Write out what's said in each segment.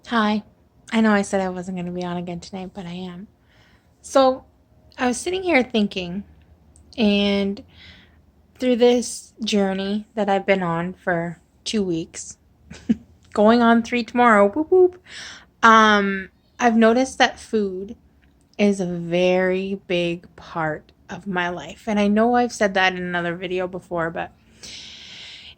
Hi. I know I said I wasn't going to be on again tonight, but I am. So, I was sitting here thinking, and through this journey that I've been on for 2 weeks, going on three tomorrow, whoop whoop, I've noticed that food is a very big part of my life. And I know I've said that in another video before, but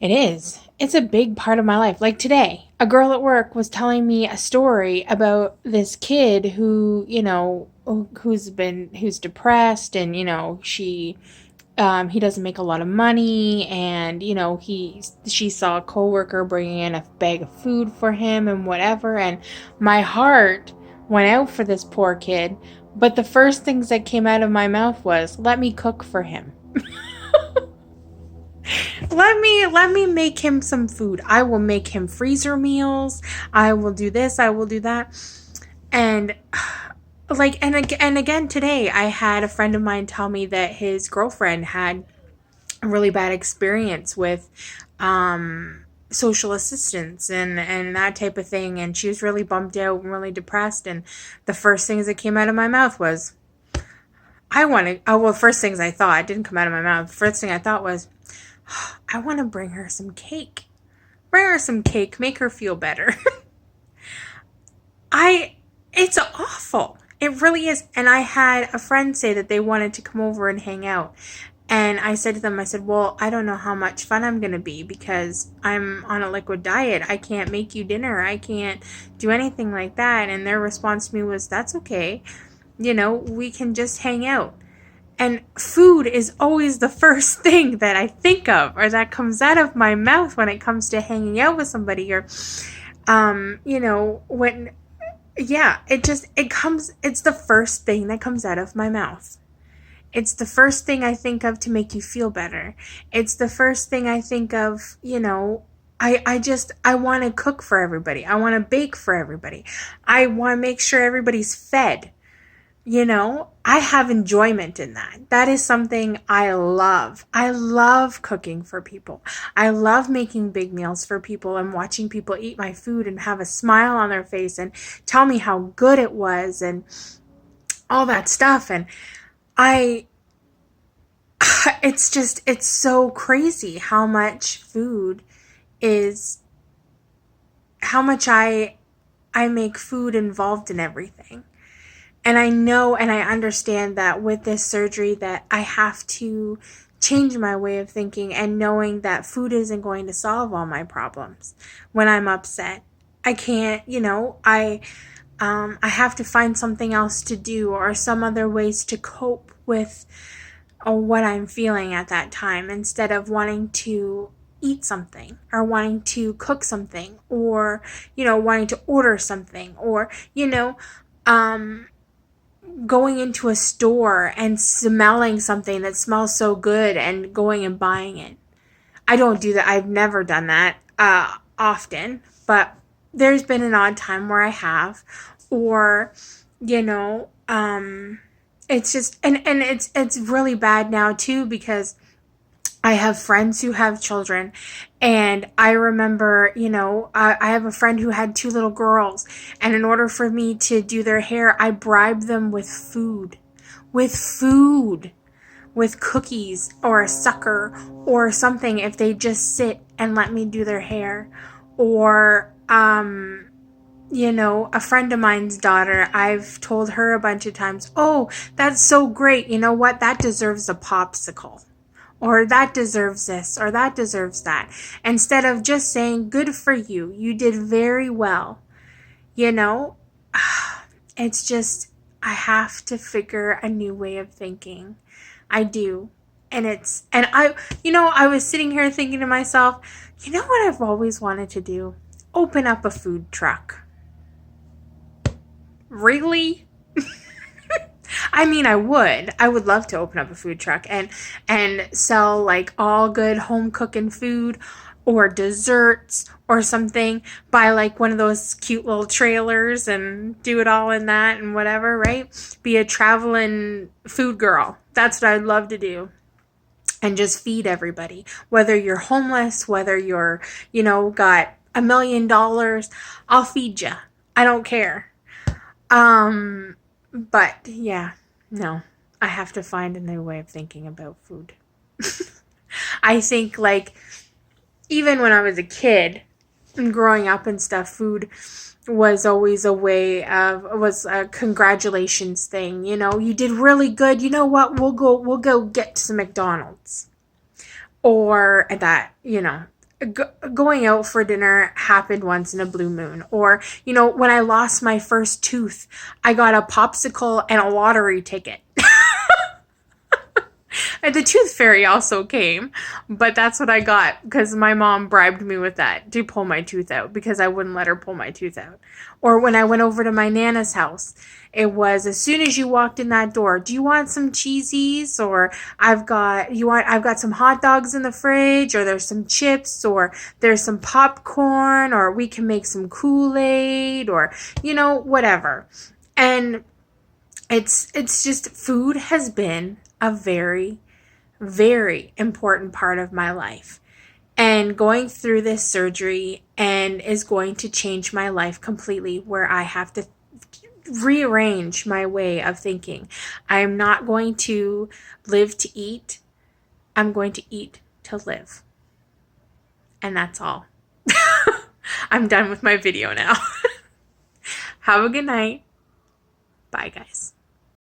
it is. It's a big part of my life. Like today, a girl at work was telling me a story about this kid who, who's depressed and, he doesn't make a lot of money and, she saw a coworker bringing in a bag of food for him and whatever. And my heart went out for this poor kid. But the first things that came out of my mouth was, let me cook for him. Let me make him some food. I will make him freezer meals. I will do this, I will do that. And and again today I had a friend of mine tell me that his girlfriend had a really bad experience with social assistance and that type of thing, and she was really bummed out and really depressed, and the first things that came out of my mouth was first things I thought, it didn't come out of my mouth. First thing I thought was, I want to bring her some cake. Bring her some cake, make her feel better. It's awful. It really is. And I had a friend say that they wanted to come over and hang out. And I said to them, I said, well, I don't know how much fun I'm going to be because I'm on a liquid diet. I can't make you dinner. I can't do anything like that. And their response to me was, that's okay. We can just hang out. And food is always the first thing that I think of or that comes out of my mouth when it comes to hanging out with somebody or, when, yeah, it's the first thing that comes out of my mouth. It's the first thing I think of to make you feel better. It's the first thing I think of, I want to cook for everybody. I want to bake for everybody. I want to make sure everybody's fed. I have enjoyment in that. That is something I love. I love cooking for people. I love making big meals for people and watching people eat my food and have a smile on their face and tell me how good it was and all that stuff. And I, it's so crazy how much food is, how much I make food involved in everything. And I know and I understand that with this surgery that I have to change my way of thinking and knowing that food isn't going to solve all my problems when I'm upset. I can't, I have to find something else to do or some other ways to cope with what I'm feeling at that time instead of wanting to eat something or wanting to cook something or, wanting to order something or, going into a store and smelling something that smells so good and going and buying it. I don't do that. I've never done that often, but there's been an odd time where I have, or, you know, it's just, and it's really bad now too, because I have friends who have children, and I remember, I have a friend who had two little girls, and in order for me to do their hair, I bribed them with with cookies or a sucker or something if they just sit and let me do their hair. Or, a friend of mine's daughter, I've told her a bunch of times, oh, that's so great. You know what? That deserves a popsicle. Or that deserves this, or that deserves that. Instead of just saying, good for you. You did very well. You know, it's just, I have to figure a new way of thinking. I do. I was sitting here thinking to myself, you know what I've always wanted to do? Open up a food truck. Really? I mean, I would. I would love to open up a food truck and sell like all good home cooking food or desserts or something. Buy like one of those cute little trailers and do it all in that and whatever, right? Be a traveling food girl. That's what I'd love to do. And just feed everybody. Whether you're homeless, whether you're, got $1 million, I'll feed you. I don't care. But yeah, no, I have to find a new way of thinking about food. I think, like, even when I was a kid and growing up and stuff, food was always was a congratulations thing. You know, you did really good. You know what? We'll go get some McDonald's. Or that, going out for dinner happened once in a blue moon. Or, when I lost my first tooth, I got a popsicle and a lottery ticket. And the tooth fairy also came, but that's what I got because my mom bribed me with that to pull my tooth out because I wouldn't let her pull my tooth out. Or when I went over to my Nana's house, it was as soon as you walked in that door, do you want some cheesies? Or I've got some hot dogs in the fridge, or there's some chips, or there's some popcorn, or we can make some Kool-Aid, or, whatever. And it's just, food has been a very, very important part of my life. And going through this surgery and is going to change my life completely, where I have to rearrange my way of thinking. I am not going to live to eat. I'm going to eat to live. And that's all. I'm done with my video now. Have a good night. Bye, guys.